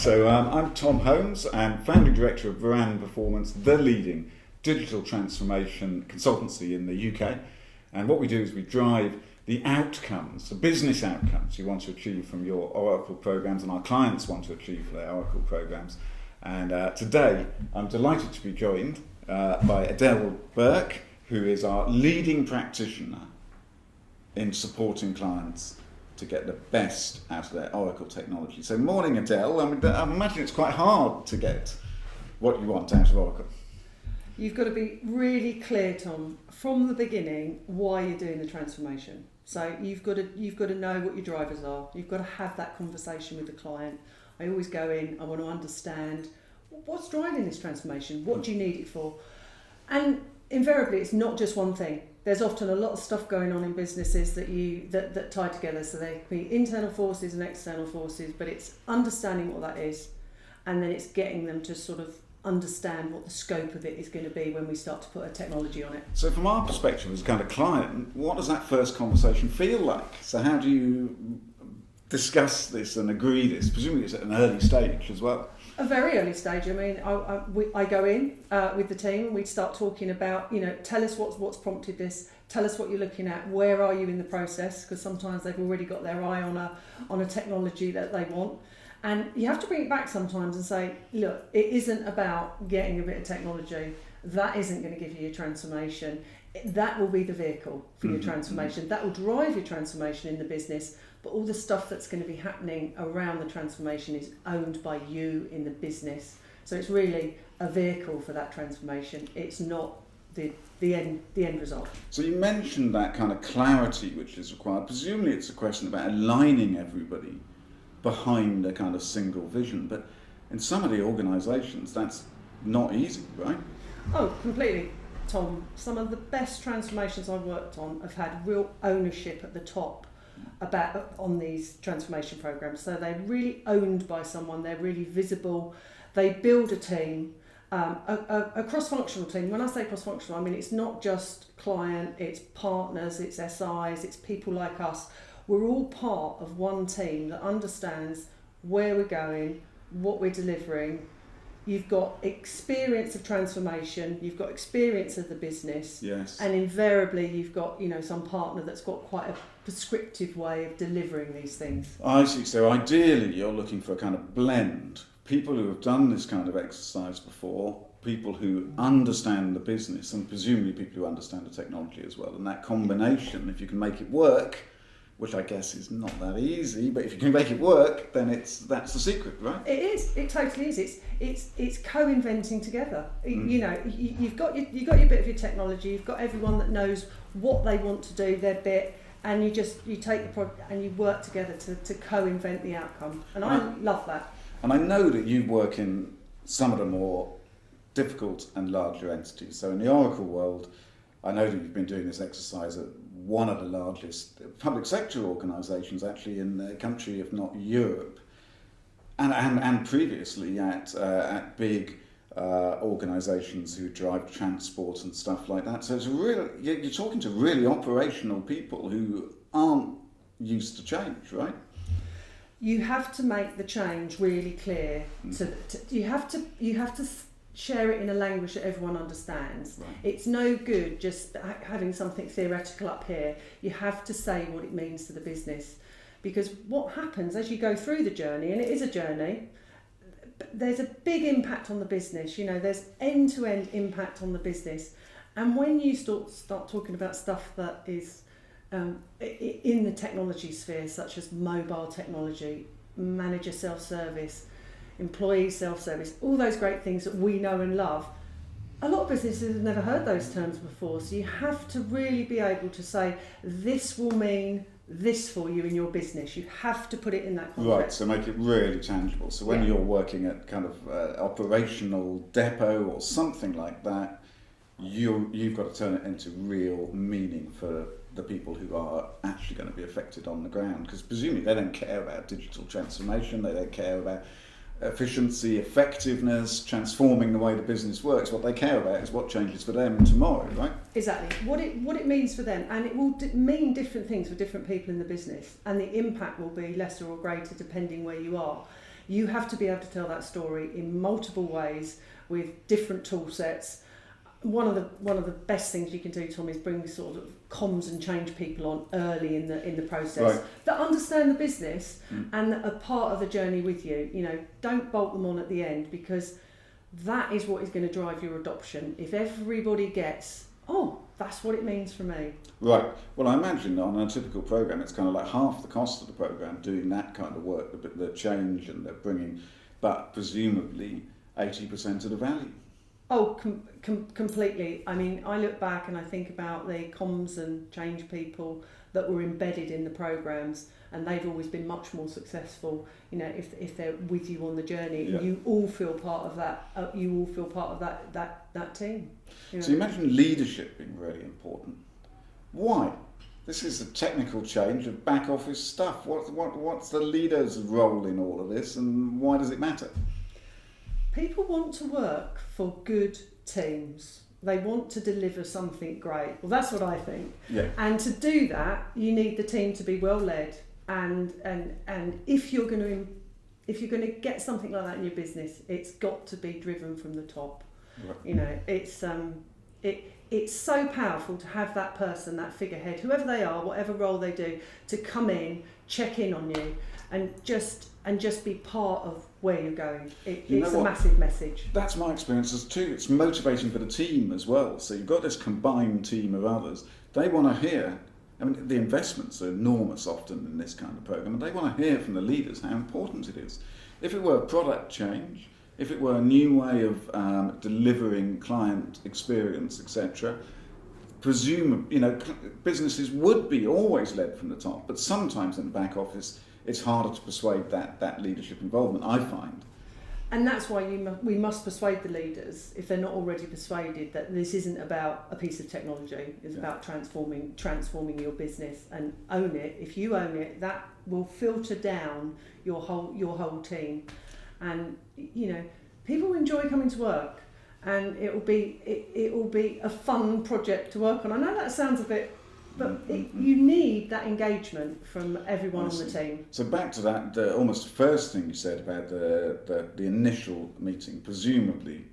So I'm Tom Holmes, I'm founding director of Brand Performance, the leading digital transformation consultancy in the UK. And what we do is we drive the outcomes, the business outcomes you want to achieve from your Oracle programs, and our clients want to achieve for their Oracle programs. And today I'm delighted to be joined by Adele Burke, who is our leading practitioner in supporting clients to get the best out of their Oracle technology. So morning, Adele. I imagine it's quite hard to get what you want out of Oracle. You've got to be really clear, Tom, from the beginning why you're doing the transformation. So you've got to know what your drivers are. You've got to have that conversation with the client. I always go in, I want to understand what's driving this transformation, what do you need it for? And invariably it's not just one thing. There's often a lot of stuff going on in businesses that tie together, so there can be internal forces and external forces, but it's understanding what that is, and then it's getting them to sort of understand what the scope of it is going to be when we start to put a technology on it. So from our perspective as a kind of client, what does that first conversation feel like? So how do you discuss this and agree this? Presumably it's at an early stage as well. A very early stage. I mean, I go in with the team and we start talking about, tell us what's prompted this, tell us what you're looking at, where are you in the process, because sometimes they've already got their eye on a technology that they want. And you have to bring it back sometimes and say, look, it isn't about getting a bit of technology. That isn't going to give you your transformation. That will be the vehicle for your transformation. That will drive your transformation in the business. But all the stuff that's going to be happening around the transformation is owned by you in the business. So it's really a vehicle for that transformation. It's not the end result. So you mentioned that kind of clarity which is required. Presumably it's a question about aligning everybody behind a kind of single vision. But in some of the organisations that's not easy, right? Oh, completely, Tom. Some of the best transformations I've worked on have had real ownership at the top on these transformation programs. So they're really owned by someone, they're really visible, they build a team, a cross-functional team. When I say cross-functional, I mean it's not just client, it's partners, it's SIs, it's people like us. We're all part of one team that understands where we're going, what we're delivering. You've got experience of transformation, you've got experience of the business, yes, and invariably you've got some partner that's got quite a prescriptive way of delivering these things. I see. So ideally you're looking for a kind of blend. People who have done this kind of exercise before, people who understand the business, and presumably people who understand the technology as well. And that combination, if you can make it work, which I guess is not that easy, but if you can make it work, then that's the secret, right? It is. It totally is. It's co-inventing together. You've got your bit of your technology. You've got everyone that knows what they want to do, their bit, and you take the product and you work together to co-invent the outcome. And I love that. And I know that you work in some of the more difficult and larger entities. So in the Oracle world, I know that you've been doing this exercise at one of the largest public sector organisations actually in the country, if not Europe, and previously at big organisations who drive transport and stuff like that. So you're talking to really operational people who aren't used to change, right? You have to make the change really clear. You have to share it in a language that everyone understands. Right. It's no good just having something theoretical up here. You have to say what it means to the business, because what happens as you go through the journey, and it is a journey, there's a big impact on the business. There's end-to-end impact on the business, and when you start talking about stuff that is in the technology sphere, such as mobile technology, manager self-service, employee self-service, all those great things that we know and love, a lot of businesses have never heard those terms before. So you have to really be able to say, this will mean this for you in your business. You have to put it in that context. Right, so make it really tangible. So when you're working at kind of operational depot or something like that, you've got to turn it into real meaning for the people who are actually going to be affected on the ground. Because presumably they don't care about digital transformation, they don't care about efficiency, effectiveness, transforming the way the business works. What they care about is what changes for them tomorrow, right? Exactly. What it means for them, and it will mean different things for different people in the business, and the impact will be lesser or greater depending where you are. You have to be able to tell that story in multiple ways with different tool sets. One of the best things you can do, Tom, is bring sort of comms and change people on early in the process that understand the business and that are part of the journey with you. You know, don't bolt them on at the end, because that is what is going to drive your adoption. If everybody gets, oh, that's what it means for me. Right. Well, I imagine on a typical program, it's kind of like half the cost of the program doing that kind of work, the change and the bringing, but presumably 80% of the value. Oh, completely. I mean, I look back and I think about the comms and change people that were embedded in the programs, and they've always been much more successful. You know, if they're with you on the journey, and you all feel part of that. You all feel part of that team. You know? So you mentioned leadership being really important. Why? This is a technical change of back office stuff. What's the leader's role in all of this, and why does it matter? People want to work for good teams. They want to deliver something great. Well, that's what I think. Yeah. And to do that, you need the team to be well led. And if you're going to get something like that in your business, it's got to be driven from the top. Right. You know, it's so powerful to have that person, that figurehead, whoever they are, whatever role they do, to come in, check in on you, and just be part of where you're going. It's a massive message. That's my experiences too. It's motivating for the team as well. So you've got this combined team of others. They want to hear, I mean, the investments are enormous often in this kind of program, and they want to hear from the leaders how important it is. If it were a product change, if it were a new way of delivering client experience, etc., presumably, businesses would be always led from the top, but sometimes in the back office, it's harder to persuade that leadership involvement, I find. And that's why we must persuade the leaders, if they're not already persuaded, that this isn't about a piece of technology. It's about transforming your business, and own it. If you own it, that will filter down your whole team. And people enjoy coming to work, and it will be a fun project to work on. I know that sounds a bit. But you need that engagement from everyone on the team. So back to that, almost first thing you said about the initial meeting. Presumably,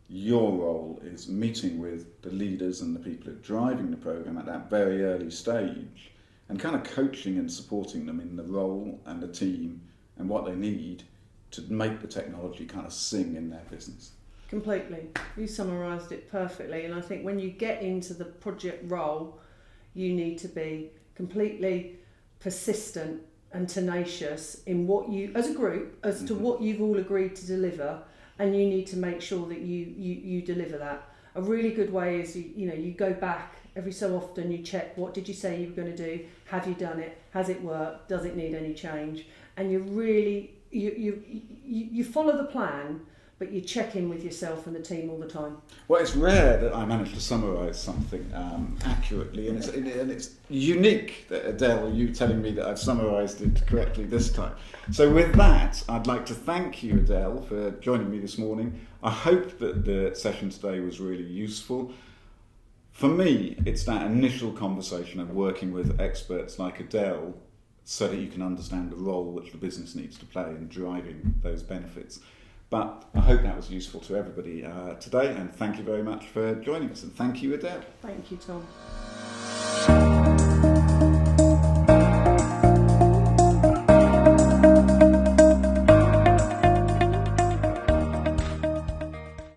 your role is meeting with the leaders and the people who are driving the program at that very early stage, and kind of coaching and supporting them in the role and the team and what they need to make the technology kind of sing in their business. Completely. You summarised it perfectly. And I think when you get into the project role, you need to be completely persistent and tenacious in what you, as a group, as to what you've all agreed to deliver, and you need to make sure that you deliver that. A really good way is you go back every so often, you check, what did you say you were going to do? Have you done it? Has it worked? Does it need any change? And you really you follow the plan, but you check in with yourself and the team all the time. Well, it's rare that I manage to summarise something accurately, and it's unique that, Adele, you telling me that I've summarised it correctly this time. So with that, I'd like to thank you, Adele, for joining me this morning. I hope that the session today was really useful. For me, it's that initial conversation of working with experts like Adele so that you can understand the role which the business needs to play in driving those benefits. But I hope that was useful to everybody today, and thank you very much for joining us, and thank you, Adele. Thank you, Tom.